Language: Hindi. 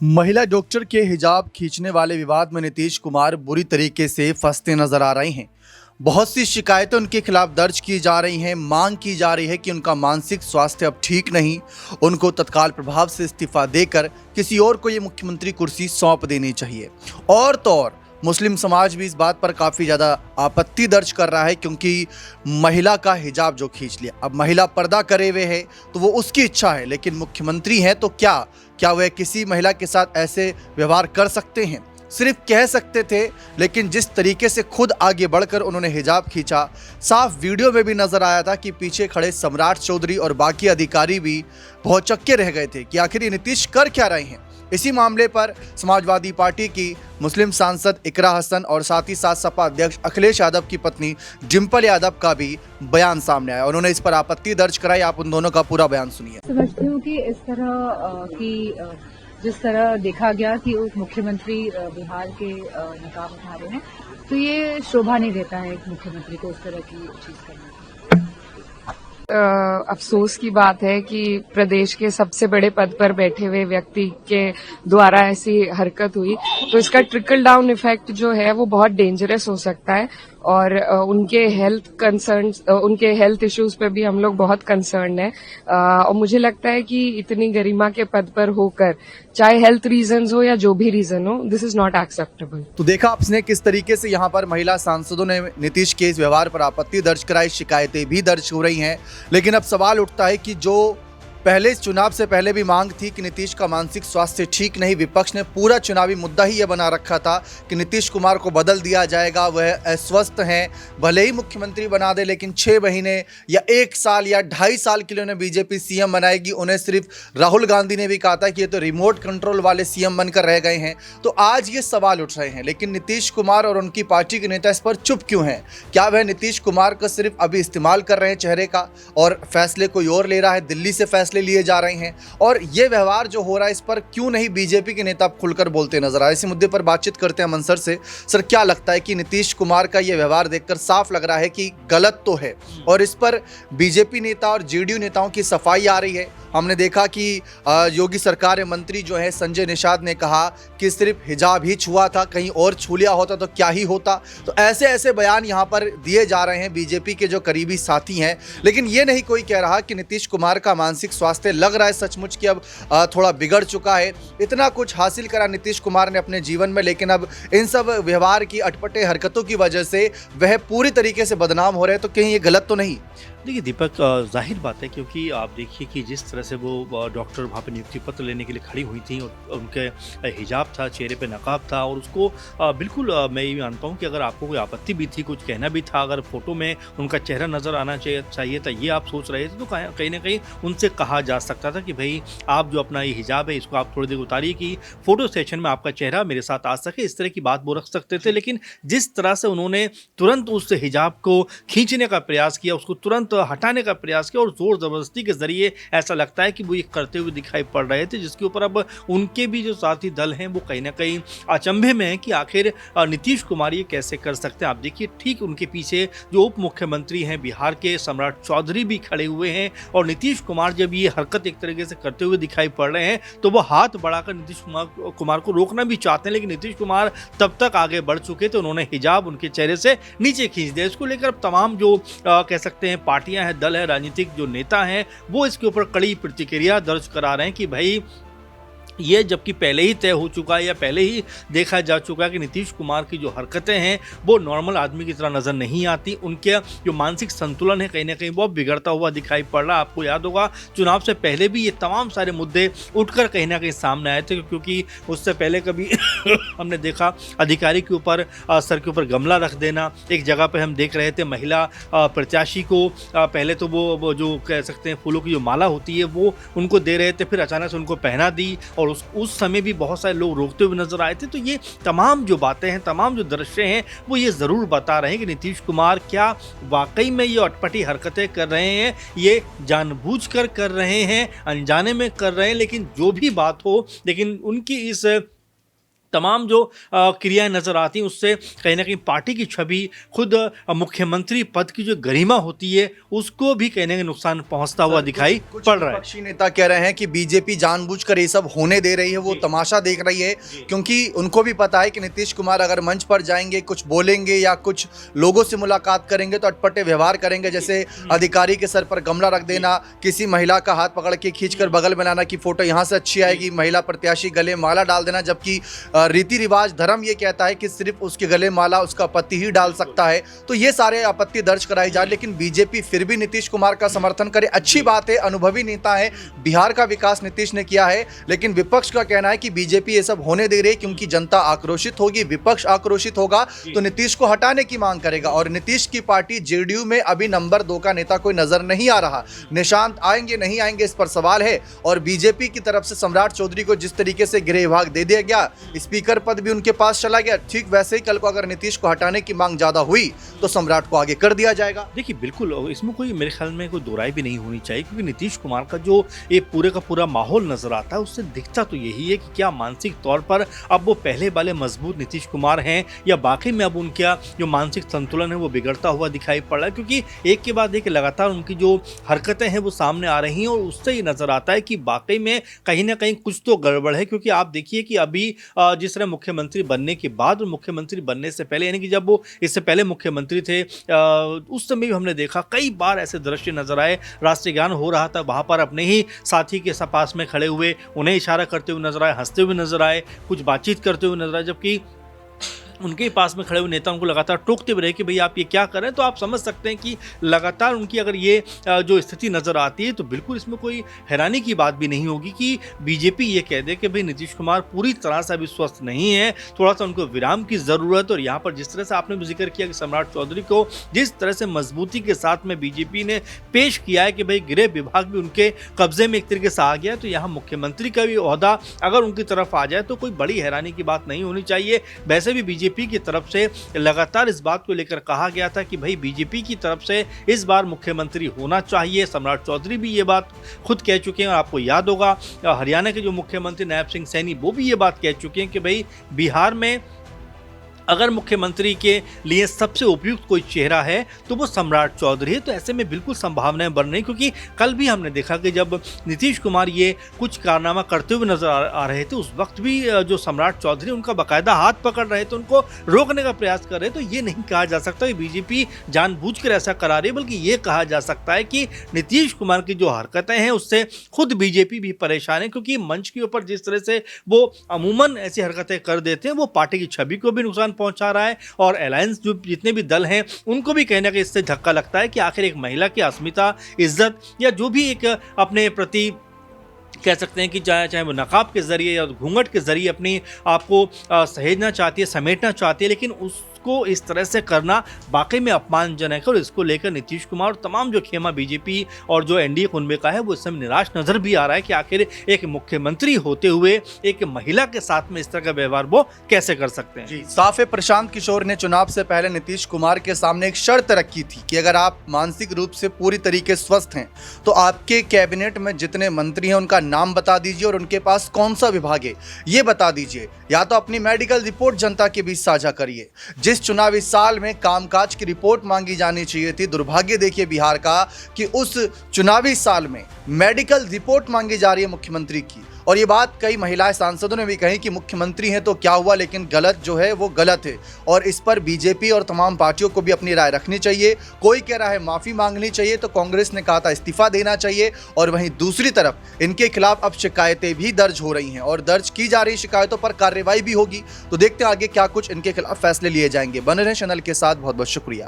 महिला डॉक्टर के हिजाब खींचने वाले विवाद में नीतीश कुमार बुरी तरीके से फंसते नजर आ रहे हैं। बहुत सी शिकायतें उनके खिलाफ दर्ज की जा रही हैं। मांग की जा रही है कि उनका मानसिक स्वास्थ्य अब ठीक नहीं, उनको तत्काल प्रभाव से इस्तीफा देकर किसी और को ये मुख्यमंत्री कुर्सी सौंप देनी चाहिए। और तो और मुस्लिम समाज भी इस बात पर काफ़ी ज़्यादा आपत्ति दर्ज कर रहा है, क्योंकि महिला का हिजाब जो खींच लिया, अब महिला पर्दा करे हुए है तो वो उसकी इच्छा है, लेकिन मुख्यमंत्री हैं तो क्या वह किसी महिला के साथ ऐसे व्यवहार कर सकते हैं? सिर्फ कह सकते थे, लेकिन जिस तरीके से खुद आगे बढ़कर उन्होंने हिजाब खींचा, साफ वीडियो में भी नजर आया था कि पीछे खड़े सम्राट चौधरी और बाकी अधिकारी भी बहुत चक्के रह गए थे कि आखिर ये नीतीश कर क्या रहे हैं। इसी मामले पर समाजवादी पार्टी की मुस्लिम सांसद इकरा हसन और साथ ही साथ सपा अध्यक्ष अखिलेश यादव की पत्नी डिंपल यादव का भी बयान सामने आया। उन्होंने इस पर आपत्ति दर्ज कराई। आप उन दोनों का पूरा बयान सुनिए। समझती हूँ कि इस तरह जिस तरह देखा गया कि उप मुख्यमंत्री बिहार के नकाब उठा रहे हैं, तो ये शोभा नहीं देता है एक मुख्यमंत्री को इस तरह की चीज करना। अफसोस की बात है कि प्रदेश के सबसे बड़े पद पर बैठे हुए व्यक्ति के द्वारा ऐसी हरकत हुई, तो इसका ट्रिकल डाउन इफेक्ट जो है वो बहुत डेंजरस हो सकता है और उनके हेल्थ इश्यूज पे भी हम लोग बहुत कंसर्न है। और मुझे लगता है कि इतनी गरिमा के पद पर होकर, चाहे हेल्थ रीजंस हो या जो भी रीजन हो, दिस इज नॉट एक्सेप्टेबल। तो देखा आपने किस तरीके से यहाँ पर महिला सांसदों ने नीतीश के इस व्यवहार पर आपत्ति दर्ज कराई, शिकायतें भी दर्ज हो रही हैं। लेकिन अब सवाल उठता है कि जो पहले चुनाव से पहले भी मांग थी कि नीतीश का मानसिक स्वास्थ्य ठीक नहीं, विपक्ष ने पूरा चुनावी मुद्दा ही यह बना रखा था कि नीतीश कुमार को बदल दिया जाएगा, वह अस्वस्थ हैं, भले ही मुख्यमंत्री बना दे लेकिन 6 महीने या 1 साल या 2.5 साल के लिए उन्हें बीजेपी सीएम बनाएगी। उन्हें सिर्फ राहुल गांधी ने भी कहा था कि ये तो रिमोट कंट्रोल वाले सीएम बनकर रह गए हैं। तो आज ये सवाल उठ रहे हैं, लेकिन नीतीश कुमार और उनकी पार्टी के नेता इस पर चुप क्यों हैं? क्या वह नीतीश कुमार का सिर्फ अभी इस्तेमाल कर रहे हैं चेहरे का, और फैसले कोई और ले रहा है, दिल्ली से फैसले लिए जा रहे हैं? और ये व्यवहार जो हो रहा है, इस पर क्यों नहीं बीजेपी के नेता खुलकर बोलते नजर आए? इसी मुद्दे पर बातचीत करते हैं मंसर से। सर, क्या लगता है कि नीतीश कुमार का ये व्यवहार देखकर साफ लग रहा है कि गलत तो है, और इस पर बीजेपी नेता और जेडीयू नेताओं की सफाई आ रही है। हमने देखा कि योगी सरकार में मंत्री जो है संजय निषाद ने कहा कि सिर्फ हिजाब ही छुआ था, कहीं और छू लिया होता तो क्या ही होता। तो ऐसे ऐसे बयान यहाँ पर दिए जा रहे हैं बीजेपी के जो करीबी साथी हैं, लेकिन ये नहीं कोई कह रहा कि नीतीश कुमार का मानसिक स्वास्थ्य लग रहा है सचमुच कि अब थोड़ा बिगड़ चुका है। इतना कुछ हासिल करा नीतीश कुमार ने अपने जीवन में, लेकिन अब इन सब व्यवहार की अटपटे हरकतों की वजह से वह पूरी तरीके से बदनाम हो रहे हैं। तो कहीं ये गलत तो नहीं? देखिए दीपक, जाहिर बात है, क्योंकि आप देखिए कि जिस तरह से वो डॉक्टर वहाँ पे नियुक्ति पत्र लेने के लिए खड़ी हुई थी और उनके हिजाब था, चेहरे पे नकाब था, और उसको बिल्कुल मैं ये मानता हूँ कि अगर आपको कोई आपत्ति भी थी, कुछ कहना भी था, अगर फोटो में उनका चेहरा नज़र आना चाहिए था, ये आप सोच रहे थे, तो कहीं ना कहीं उनसे कहा जा सकता था कि भाई आप जो अपना ये हिजाब है इसको आप थोड़ी देर उतारिए कि फ़ोटो सेशन में आपका चेहरा मेरे साथ आ सके। इस तरह की बात वो रख सकते थे। लेकिन जिस तरह से उन्होंने तुरंत उस हिजाब को खींचने का प्रयास किया, उसको तुरंत हटाने का प्रयास किया और जोर जबरदस्ती के जरिए ऐसा लगता है कि वो ये करते हुए दिखाई पड़ रहे थे, जिसके ऊपर अब उनके भी जो साथी दल हैं वो कहीं ना कहीं अचंभे में है कि आखिर नीतीश कुमार ये कैसे कर सकते हैं। आप देखिए, ठीक उनके पीछे जो उप मुख्यमंत्री हैं बिहार के सम्राट चौधरी भी खड़े हुए हैं, और नीतीश कुमार जब ये हरकत एक तरीके से करते हुए दिखाई पड़ रहे हैं तो वो हाथ बढ़ाकर नीतीश कुमार को रोकना भी चाहते हैं, लेकिन नीतीश कुमार तब तक आगे बढ़ चुके थे, उन्होंने हिजाब उनके चेहरे से नीचे खींच दिया। इसको लेकर अब तमाम जो कह सकते हैं पार्टियां हैं, दल है, राजनीतिक जो नेता हैं, वो इसके ऊपर कड़ी प्रतिक्रिया दर्ज करा रहे हैं कि भाई ये जबकि पहले ही तय हो चुका है या पहले ही देखा जा चुका है कि नीतीश कुमार की जो हरकतें हैं वो नॉर्मल आदमी की तरह नज़र नहीं आती। उनके जो मानसिक संतुलन है कहीं ना कहीं वो बिगड़ता हुआ दिखाई पड़ रहा है। आपको याद होगा चुनाव से पहले भी ये तमाम सारे मुद्दे उठकर कहीं ना कहीं सामने आए थे, क्योंकि उससे पहले कभी हमने देखा अधिकारी के ऊपर सर के ऊपर गमला रख देना। एक जगह पर हम देख रहे थे महिला प्रत्याशी को पहले तो वो जो कह सकते हैं फूलों की जो माला होती है वो उनको दे रहे थे, फिर अचानक से उनको पहना दी, और उस समय भी बहुत सारे लोग रोकते हुए नजर आए थे। तो ये तमाम जो बातें हैं, तमाम जो दृश्य हैं, वो ये ज़रूर बता रहे हैं कि नीतीश कुमार क्या वाकई में ये अटपटी हरकतें कर रहे हैं, ये जानबूझकर कर रहे हैं, अनजाने में कर रहे हैं। लेकिन जो भी बात हो, लेकिन उनकी इस तमाम जो क्रियाएं नजर आती हैं उससे कहीं ना कहीं पार्टी की छवि, खुद मुख्यमंत्री पद की जो गरिमा होती है उसको भी कहीं ना कहीं नुकसान पहुंचता हुआ दिखाई पड़ रहा है। विपक्षी नेता कह रहे हैं कि बीजेपी जानबूझकर ये सब होने दे रही है, वो तमाशा देख रही है, क्योंकि उनको भी पता है कि नीतीश कुमार अगर मंच पर जाएंगे, कुछ बोलेंगे या कुछ लोगों से मुलाकात करेंगे तो अटपटे व्यवहार करेंगे, जैसे अधिकारी के सर पर गमला रख देना, किसी महिला का हाथ पकड़ के खींचकर बगल में लाना कि फोटो यहाँ से अच्छी आएगी, महिला प्रत्याशी गले माला डाल देना, जबकि रीति रिवाज धर्म ये कहता है कि सिर्फ उसके गले माला उसका पति ही डाल सकता है। तो ये सारे आपत्ति दर्ज कराई जा रही, लेकिन बीजेपी फिर भी नीतीश कुमार का समर्थन करे। अच्छी बात है, अनुभवी नेता है, बिहार का विकास नीतीश ने किया है, लेकिन विपक्ष का कहना है कि बीजेपी ये सब होने दे रही है क्योंकि जनता आक्रोशित होगी, विपक्ष आक्रोशित होगा तो नीतीश को हटाने की मांग करेगा। और नीतीश की पार्टी जेडीयू में अभी नंबर 2 का नेता कोई नजर नहीं आ रहा। निशांत आएंगे नहीं आएंगे इस पर सवाल है। और बीजेपी की तरफ से सम्राट चौधरी को जिस तरीके से गृह विभाग दे दिया गया, स्पीकर पद भी उनके पास चला गया, ठीक वैसे ही कल को अगर नीतीश को हटाने की मांग ज्यादा हुई तो सम्राट को आगे कर दिया जाएगा। देखिए बिल्कुल, इसमें कोई मेरे ख्याल में कोई दो राय भी नहीं होनी चाहिए, क्योंकि नीतीश कुमार का जो ये पूरे का पूरा माहौल नजर आता है उससे दिखता तो यही है कि क्या मानसिक तौर पर अब वो पहले वाले मजबूत नीतीश कुमार हैं या बाकी में अब उनका जो मानसिक संतुलन है वो बिगड़ता हुआ दिखाई पड़ रहा है। क्योंकि एक के बाद एक लगातार उनकी जो हरकतें हैं वो सामने आ रही हैं और उससे ही नजर आता है कि वाकई में कहीं ना कहीं कुछ तो गड़बड़ है। क्योंकि आप देखिए कि अभी जिस तरह मुख्यमंत्री बनने के बाद और मुख्यमंत्री बनने से पहले, यानी कि जब वो इससे पहले मुख्यमंत्री थे, उस समय भी हमने देखा कई बार ऐसे दृश्य नजर आए, राष्ट्रीय गान हो रहा था, वहां पर अपने ही साथी के पास में खड़े हुए उन्हें इशारा करते हुए नजर आए, हंसते हुए नजर आए, कुछ बातचीत करते हुए नजर आए, जबकि उनके पास में खड़े हुए नेता उनको लगातार टोकते हुए रहे कि भाई आप ये क्या कर रहे हैं। तो आप समझ सकते हैं कि लगातार उनकी अगर ये जो स्थिति नज़र आती है तो बिल्कुल इसमें कोई हैरानी की बात भी नहीं होगी कि बीजेपी ये कह दे कि भाई नीतीश कुमार पूरी तरह से अभी स्वस्थ नहीं है, थोड़ा सा उनको विराम की ज़रूरत। और यहाँ पर जिस तरह से आपने भी जिक्र किया कि सम्राट चौधरी को जिस तरह से मजबूती के साथ में बीजेपी ने पेश किया है कि भाई गृह विभाग भी उनके कब्जे में एक तरीके से आ गया, तो यहाँ मुख्यमंत्री का भी ओहदा अगर उनकी तरफ आ जाए तो कोई बड़ी हैरानी की बात नहीं होनी चाहिए। वैसे भी बीजेपी की तरफ से लगातार इस बात को लेकर कहा गया था कि भाई बीजेपी की तरफ से इस बार मुख्यमंत्री होना चाहिए। सम्राट चौधरी भी ये बात खुद कह चुके हैं। आपको याद होगा हरियाणा के जो मुख्यमंत्री नायब सिंह सैनी वो भी ये बात कह चुके हैं कि भाई बिहार में अगर मुख्यमंत्री के लिए सबसे उपयुक्त कोई चेहरा है तो वो सम्राट चौधरी है। तो ऐसे में बिल्कुल संभावनाएं बन रही, क्योंकि कल भी हमने देखा कि जब नीतीश कुमार ये कुछ कारनामा करते हुए नजर आ रहे थे, उस वक्त भी जो सम्राट चौधरी उनका बाकायदा हाथ पकड़ रहे थे, उनको रोकने का प्रयास कर रहे। तो ये नहीं कहा जा सकता कि बीजेपी जानबूझकर ऐसा करा रही है, बल्कि ये कहा जा सकता है कि नीतीश कुमार की जो हरकतें हैं उससे खुद बीजेपी भी परेशान है। क्योंकि मंच के ऊपर जिस तरह से वो अमूमन ऐसी हरकतें कर देते हैं वो पार्टी की छवि को भी नुकसान पहुंचा रहा है और अलायंस जो जितने भी दल हैं उनको भी कहीं ना कहीं इससे धक्का लगता है कि आखिर एक महिला की अस्मिता, इज्जत या जो भी एक अपने प्रति कह सकते हैं कि चाहे वो नकाब के जरिए या घूंघट के जरिए अपनी आपको सहेजना चाहती है, समेटना चाहती है, लेकिन उसको इस तरह से करना वाकई में अपमानजनक है। और इसको लेकर नीतीश कुमार और तमाम जो खेमा बीजेपी और जो एनडीए कुनबे का है वो इस समय निराश नजर भी आ रहा है कि आखिर एक मुख्यमंत्री होते हुए एक महिला के साथ में इस तरह का व्यवहार वो कैसे कर सकते हैं। जी साफ है, प्रशांत किशोर ने चुनाव से पहले नीतीश कुमार के सामने एक शर्त रखी थी कि अगर आप मानसिक रूप से पूरी तरीके स्वस्थ हैं तो आपके कैबिनेट में जितने मंत्री हैं उनका नाम बता दीजिए और उनके पास कौन सा विभाग है ये बता दीजिए, या तो अपनी मेडिकल रिपोर्ट जनता के बीच साझा करिए। जिस चुनावी साल में कामकाज की रिपोर्ट मांगी जानी चाहिए थी, दुर्भाग्य देखिए बिहार का कि उस चुनावी साल में मेडिकल रिपोर्ट मांगी जा रही है मुख्यमंत्री की। और ये बात कई महिला सांसदों ने भी कही कि मुख्यमंत्री हैं तो क्या हुआ, लेकिन गलत जो है वो गलत है। और इस पर बीजेपी और तमाम पार्टियों को भी अपनी राय रखनी चाहिए। कोई कह रहा है माफ़ी मांगनी चाहिए, तो कांग्रेस ने कहा था इस्तीफा देना चाहिए। और वहीं दूसरी तरफ इनके खिलाफ अब शिकायतें भी दर्ज हो रही हैं और दर्ज की जा रही शिकायतों पर कार्रवाई भी होगी। तो देखते हैं आगे क्या कुछ इनके खिलाफ फैसले लिए जाएंगे। बने रहें चैनल के साथ, बहुत बहुत शुक्रिया।